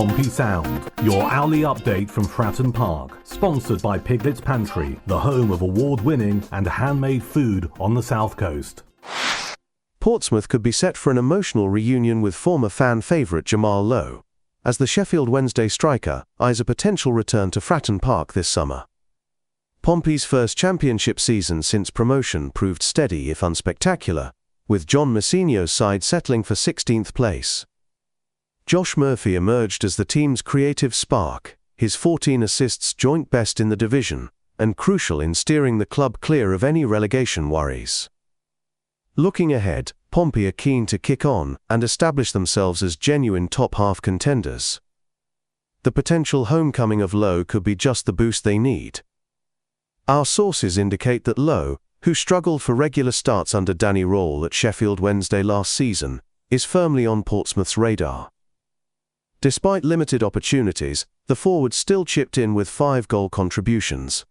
Pompey Sound, your hourly update from Fratton Park, sponsored by Piglet's Pantry, the home of award-winning and handmade food on the South Coast. Portsmouth could be set for an emotional reunion with former fan favourite Jamal Lowe, as the Sheffield Wednesday striker eyes a potential return to Fratton Park this summer. Pompey's first championship season since promotion proved steady if unspectacular, with John Messinio's side settling for 16th place. Josh Murphy emerged as the team's creative spark, his 14 assists joint best in the division, and crucial in steering the club clear of any relegation worries. Looking ahead, Pompey are keen to kick on and establish themselves as genuine top-half contenders. The potential homecoming of Lowe could be just the boost they need. Our sources indicate that Lowe, who struggled for regular starts under Danny Rawle at Sheffield Wednesday last season, is firmly on Portsmouth's radar. Despite limited opportunities, the forward still chipped in with 5-goal contributions.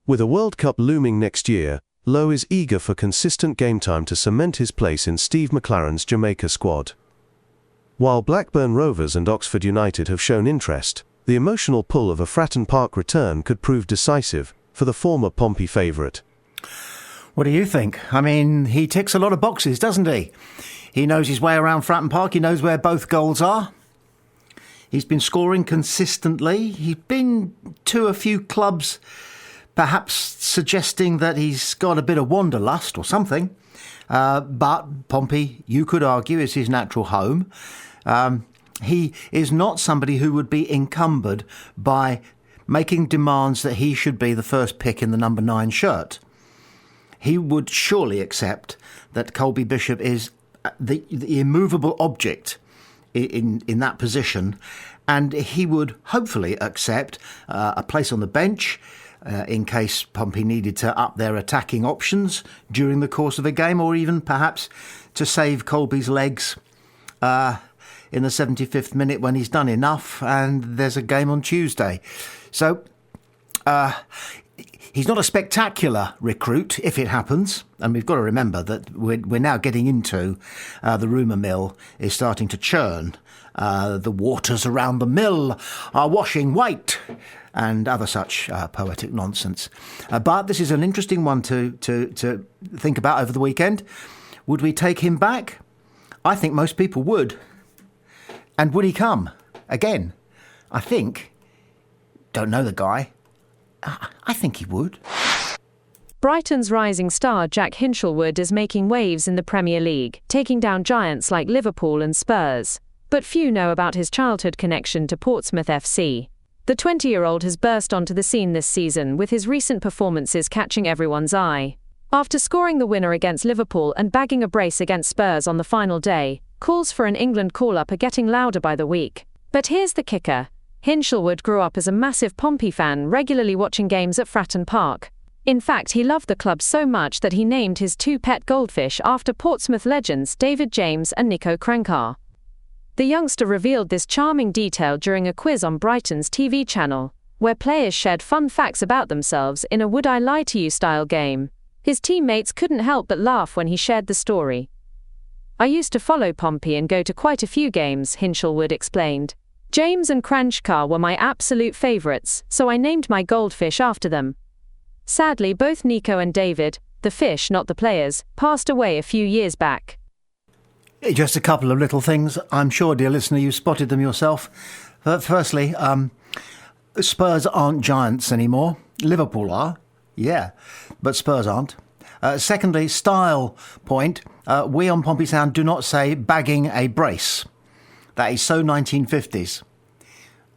With a World Cup looming next year, Lowe is eager for consistent game time to cement his place in Steve McLaren's Jamaica squad. While Blackburn Rovers and Oxford United have shown interest, the emotional pull of a Fratton Park return could prove decisive for the former Pompey favourite. What do you think? I mean, he ticks a lot of boxes, doesn't he? He knows his way around Fratton Park. He knows where both goals are. He's been scoring consistently. He's been to a few clubs, perhaps suggesting that he's got a bit of wanderlust or something. But Pompey, you could argue, is his natural home. He is not somebody who would be encumbered by making demands that he should be the first pick in the number 9 shirt. He would surely accept that Colby Bishop is the immovable object in that position, and he would hopefully accept a place on the bench in case Pompey needed to up their attacking options during the course of a game, or even perhaps to save Colby's legs in the 75th minute when he's done enough and there's a game on Tuesday. So he's not a spectacular recruit if it happens, and we've got to remember that we're now getting into the rumour mill is starting to churn. The waters around the mill are washing white, and other such poetic nonsense. But this is an interesting one to think about over the weekend. Would we take him back? I think most people would. And would he come again? I think. Don't know the guy. I think he would. Brighton's rising star Jack Hinshelwood is making waves in the Premier League, taking down giants like Liverpool and Spurs. But few know about his childhood connection to Portsmouth FC. The 20-year-old has burst onto the scene this season, with his recent performances catching everyone's eye. After scoring the winner against Liverpool and bagging a brace against Spurs on the final day, calls for an England call-up are getting louder by the week. But here's the kicker. Hinshelwood grew up as a massive Pompey fan, regularly watching games at Fratton Park. In fact, he loved the club so much that he named his 2 pet goldfish after Portsmouth legends David James and Nico Crankar. The youngster revealed this charming detail during a quiz on Brighton's TV channel, where players shared fun facts about themselves in a Would I Lie to You style game. His teammates couldn't help but laugh when he shared the story. I used to follow Pompey and go to quite a few games, Hinshelwood explained. James and Cranchcar were my absolute favourites, so I named my goldfish after them. Sadly, both Nico and David, the fish not the players, passed away a few years back. Just a couple of little things. I'm sure, dear listener, you spotted them yourself. Firstly, Spurs aren't giants anymore. Liverpool are, yeah, but Spurs aren't. Secondly, style point. We on Pompey Sound do not say bagging a brace. That is so 1950s.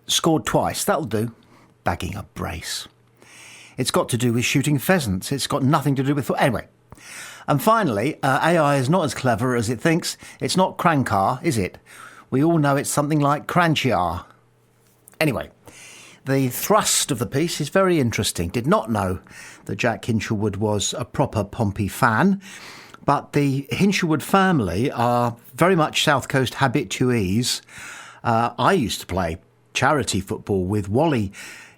Scored twice, that'll do. Bagging a brace. It's got to do with shooting pheasants. It's got nothing to do with... Anyway. And finally, AI is not as clever as it thinks. It's not Crankar, is it? We all know it's something like Cranchiar. Anyway, the thrust of the piece is very interesting. Did not know that Jack Hinshelwood was a proper Pompey fan. But the Hinshelwood family are very much South Coast habitués. I used to play charity football with Wally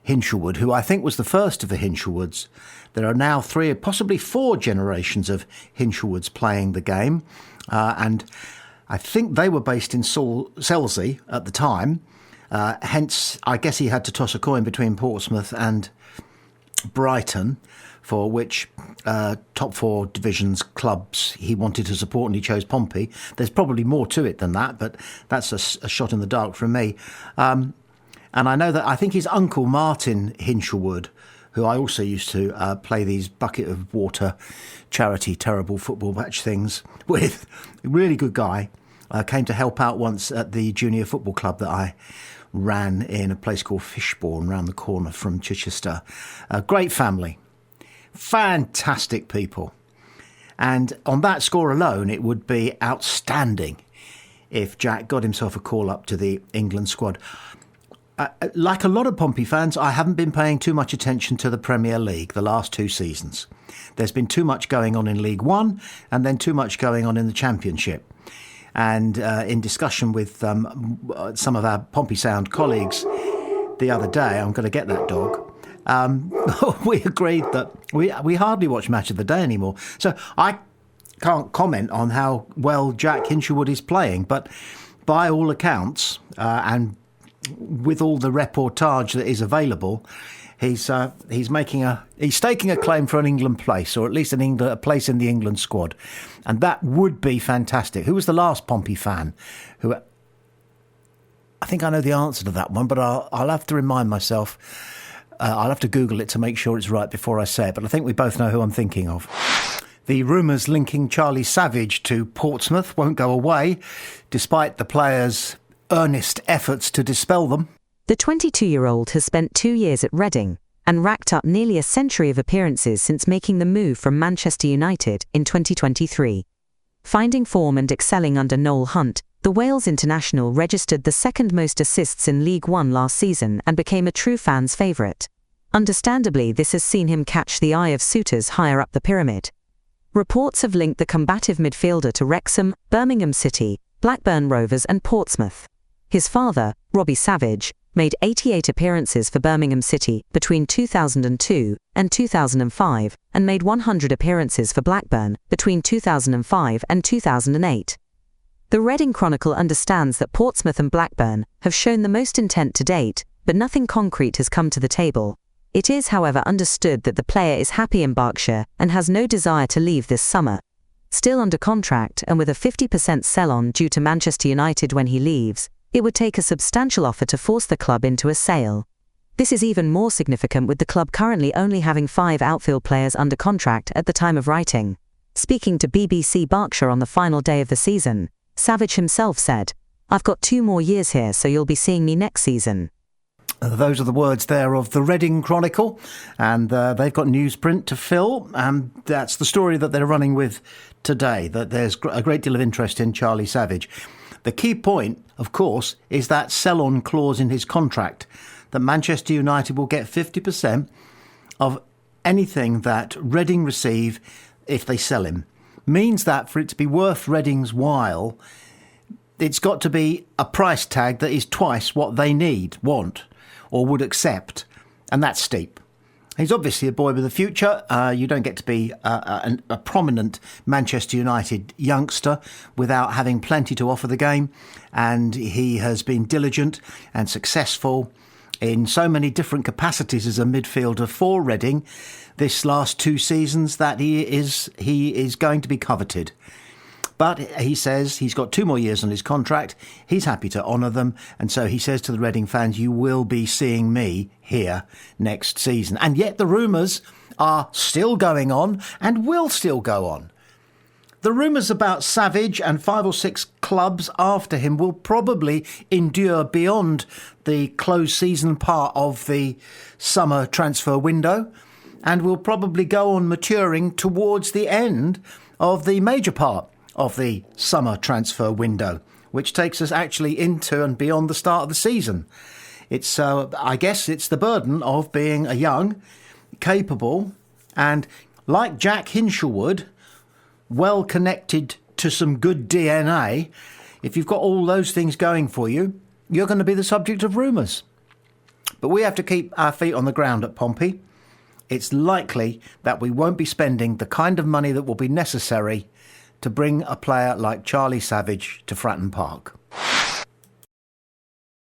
Hinshelwood, who I think was the first of the Hinshelwoods. There are now 3, possibly 4 generations of Hinshelwoods playing the game. And I think they were based in Selsey at the time. Hence, I guess he had to toss a coin between Portsmouth and Brighton, for which top four divisions clubs he wanted to support, and he chose Pompey. There's probably more to it than that, but that's a shot in the dark from me. And I know that I think his uncle Martin Hinshelwood, who I also used to play these bucket of water charity terrible football match things with, a really good guy, came to help out once at the junior football club that I ran in a place called Fishbourne, round the corner from Chichester. A great family, fantastic people. And on that score alone, it would be outstanding if Jack got himself a call up to the England squad. Like a lot of Pompey fans, I haven't been paying too much attention to the Premier League the last 2 seasons. There's been too much going on in League One and then too much going on in the Championship. And in discussion with some of our Pompey Sound colleagues the other day, I'm going to get that dog, we agreed that we hardly watch Match of the Day anymore. So I can't comment on how well Jack Hinshelwood is playing, but by all accounts, and with all the reportage that is available, he's staking a claim for an England place, or at least a place in the England squad, and that would be fantastic. Who was the last Pompey fan who? I think I know the answer to that one, but I'll have to remind myself. I'll have to Google it to make sure it's right before I say it. But I think we both know who I'm thinking of. The rumours linking Charlie Savage to Portsmouth won't go away, despite the players' earnest efforts to dispel them. The 22-year-old has spent 2 years at Reading and racked up nearly a century of appearances since making the move from Manchester United in 2023. Finding form and excelling under Noel Hunt, the Wales international registered the second most assists in League One last season and became a true fan's favourite. Understandably, this has seen him catch the eye of suitors higher up the pyramid. Reports have linked the combative midfielder to Wrexham, Birmingham City, Blackburn Rovers and Portsmouth. His father, Robbie Savage, made 88 appearances for Birmingham City between 2002 and 2005 and made 100 appearances for Blackburn between 2005 and 2008. The Reading Chronicle understands that Portsmouth and Blackburn have shown the most intent to date, but nothing concrete has come to the table. It is, however, understood that the player is happy in Berkshire and has no desire to leave this summer. Still under contract and with a 50% sell-on due to Manchester United when he leaves, it would take a substantial offer to force the club into a sale. This is even more significant with the club currently only having 5 outfield players under contract at the time of writing. Speaking to BBC Berkshire on the final day of the season, Savage himself said, "I've got 2 more years here, so you'll be seeing me next season." Those are the words there of the Reading Chronicle, and they've got newsprint to fill, and that's the story that they're running with today, that there's a great deal of interest in Charlie Savage. The key point, of course, is that sell-on clause in his contract, that Manchester United will get 50% of anything that Reading receive if they sell him. Means that for it to be worth Reading's while, it's got to be a price tag that is twice what they want, or would accept, and that's steep. He's obviously a boy with a future. You don't get to be a prominent Manchester United youngster without having plenty to offer the game, and he has been diligent and successful in so many different capacities as a midfielder for Reading this last 2 seasons that he is going to be coveted. But he says he's got 2 more years on his contract. He's happy to honour them. And so he says to the Reading fans, you will be seeing me here next season. And yet the rumours are still going on and will still go on. The rumours about Savage and 5 or 6 clubs after him will probably endure beyond the closed season part of the summer transfer window, and will probably go on maturing towards the end of the major part of the summer transfer window, which takes us actually into and beyond the start of the season. It's, I guess, it's the burden of being a young, capable, and like Jack Hinshelwood, well connected to some good DNA. If you've got all those things going for you, you're going to be the subject of rumours. But we have to keep our feet on the ground at Pompey. It's likely that we won't be spending the kind of money that will be necessary to bring a player like Charlie Savage to Fratton Park.